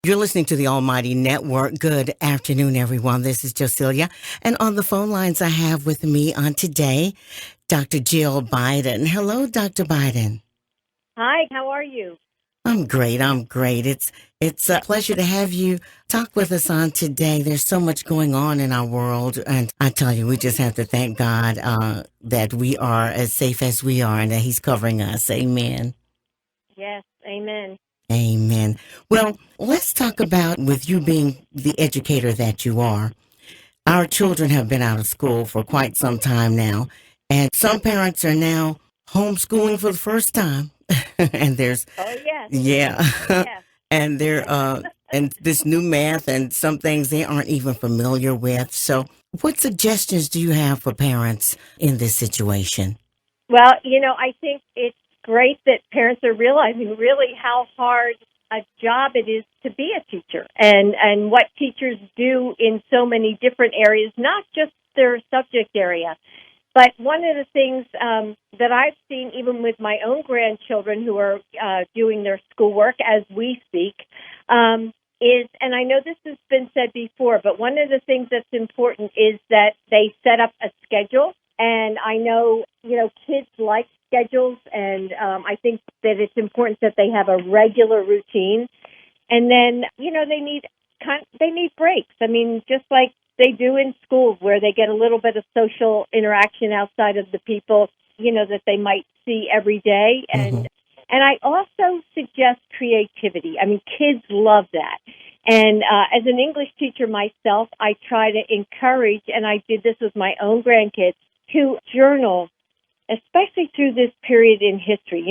You're listening to the Almighty Network. Good afternoon, everyone. This is Josiellia. And on the phone lines, I have with me on today, Dr. Jill Biden. Hello, Dr. Biden. Hi, how are you? I'm great. I'm great. It's a pleasure to have you talk with us on today. There's so much going on in our world, and I tell you, we just have to thank God that we are as safe as we are, and that He's covering us. Amen. Yes, amen. Amen. Well, let's talk about with you being the educator that you are. Our children have been out of school for quite some time now, and some parents are now homeschooling for the first time. And there's, Oh, yes. yeah, Yes. and and this new math and some things they aren't even familiar with. So, what suggestions do you have for parents in this situation? Well, I think it's great that parents are realizing really how hard a job it is to be a teacher and what teachers do in so many different areas, not just their subject area. But one of the things that I've seen, even with my own grandchildren who are doing their schoolwork as we speak, is, and I know this has been said before, but one of the things that's important is that they set up a schedule. And I know, kids like schedules, and I think that it's important that they have a regular routine. And then, they need breaks. I mean, just like they do in schools where they get a little bit of social interaction outside of the people, that they might see every day. And I also suggest creativity. I mean, kids love that. And as an English teacher myself, I try to encourage, and I did this with my own grandkids, to journal, especially through this period in history.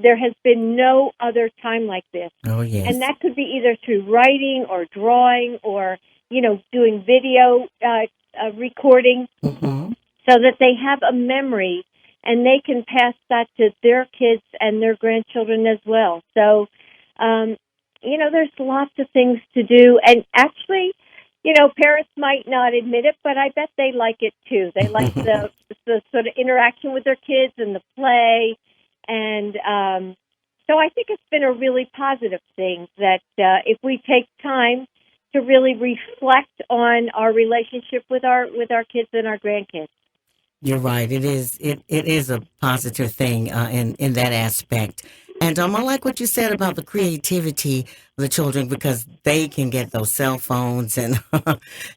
There has been no other time like this. Oh, yes. And that could be either through writing or drawing or, doing video recording so that they have a memory and they can pass that to their kids and their grandchildren as well. So, there's lots of things to do. And actually, parents might not admit it, but I bet they like it too. They like the sort of interaction with their kids and the play. And so I think it's been a really positive thing that if we take time to really reflect on our relationship with our kids and our grandkids. You're right. It is. It is a positive thing in that aspect. And I like what you said about the creativity of the children because they can get those cell phones and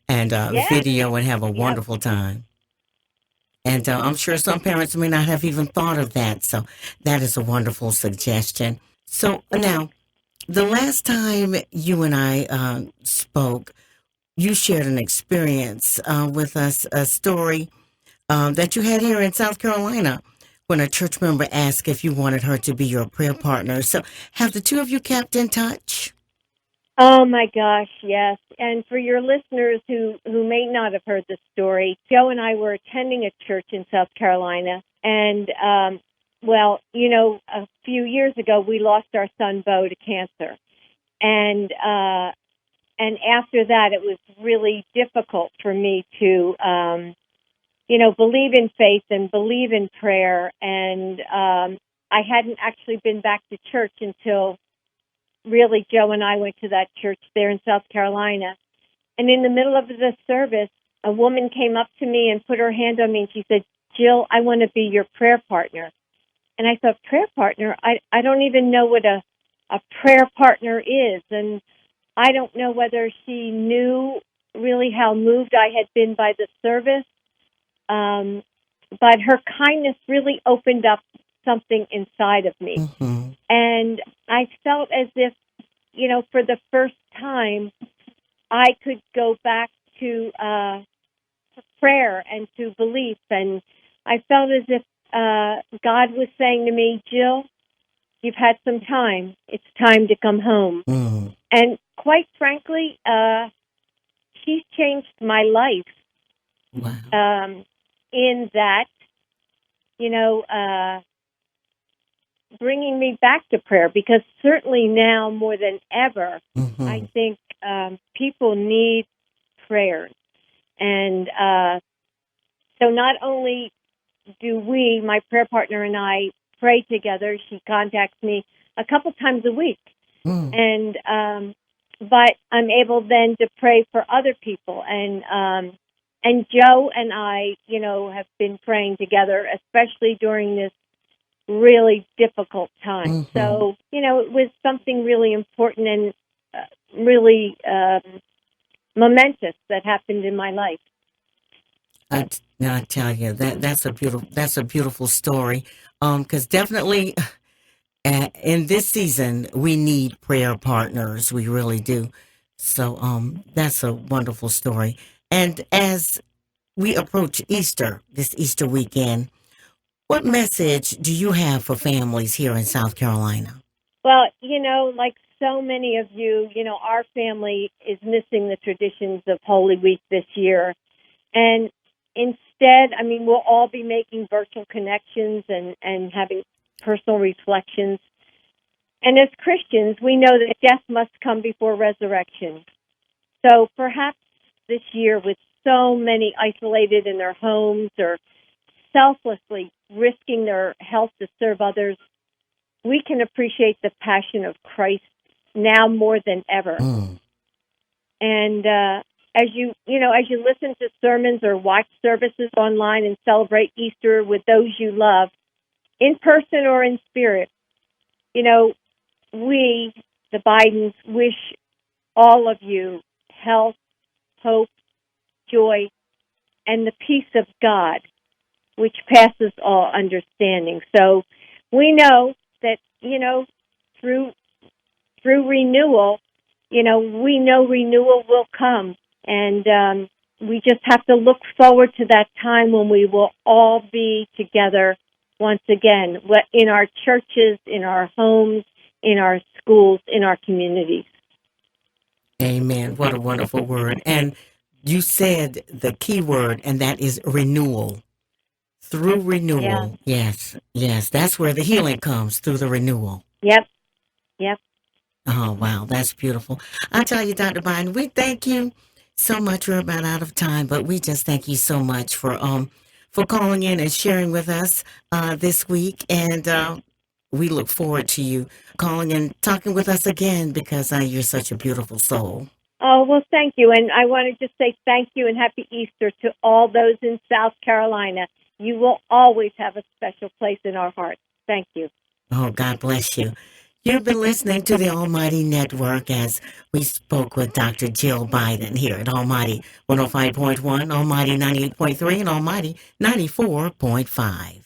and Yes. video and have a Yep. wonderful time. And I'm sure some parents may not have even thought of that. So that is a wonderful suggestion. So now, the last time you and I spoke, you shared an experience with us, a story that you had here in South Carolina when a church member asked if you wanted her to be your prayer partner. So, have the two of you kept in touch? Oh my gosh, yes. And for your listeners who may not have heard the story, Joe and I were attending a church in South Carolina, and a few years ago we lost our son Bo to cancer, and after that it was really difficult for me to believe in faith and believe in prayer, and I hadn't actually been back to church until really, Joe and I went to that church there in South Carolina. And in the middle of the service, a woman came up to me and put her hand on me and she said, "Jill, I want to be your prayer partner." And I thought, prayer partner? I don't even know what a prayer partner is. And I don't know whether she knew really how moved I had been by the service. But her kindness really opened up something inside of me. Mm-hmm. And I felt as if, for the first time, I could go back to prayer and to belief. And I felt as if God was saying to me, "Jill, you've had some time. It's time to come home." Mm. And quite frankly, she's changed my life Wow. in that, bringing me back to prayer, because certainly now more than ever, I think people need prayers. And so not only do we, my prayer partner and I, pray together, she contacts me a couple times a week. Mm. and but I'm able then to pray for other people, and Joe and I, have been praying together, especially during this really difficult time. Mm-hmm. So, it was something really important and really momentous that happened in my life. I tell you that's a beautiful story. Because definitely in this season we need prayer partners. We really do. So that's a wonderful story. And as we approach Easter, this Easter weekend, what message do you have for families here in South Carolina? Well, like so many of you, our family is missing the traditions of Holy Week this year. And instead, we'll all be making virtual connections and having personal reflections. And as Christians, we know that death must come before resurrection. So perhaps this year, with so many isolated in their homes or selflessly risking their health to serve others, we can appreciate the passion of Christ now more than ever. Mm. And as you listen to sermons or watch services online and celebrate Easter with those you love, in person or in spirit, we, the Bidens, wish all of you health, hope, joy, and the peace of God, which passes all understanding. So we know that, through renewal, we know renewal will come. And we just have to look forward to that time when we will all be together once again, in our churches, in our homes, in our schools, in our communities. Amen. What a wonderful word. And you said the key word, and that is renewal. Through Yeah. renewal. Yes. Yes. That's where the healing comes, through the renewal. Yep. Yep. Oh, wow. That's beautiful. I tell you, Dr. Biden, we thank you so much. We're about out of time, but we just thank you so much for calling in and sharing with us this week. And we look forward to you calling and talking with us again because you're such a beautiful soul. Oh, well, thank you. And I want to just say thank you and happy Easter to all those in South Carolina. You will always have a special place in our hearts. Thank you. Oh, God bless you. You've been listening to the Almighty Network as we spoke with Dr. Jill Biden here at Almighty 105.1, Almighty 98.3, and Almighty 94.5.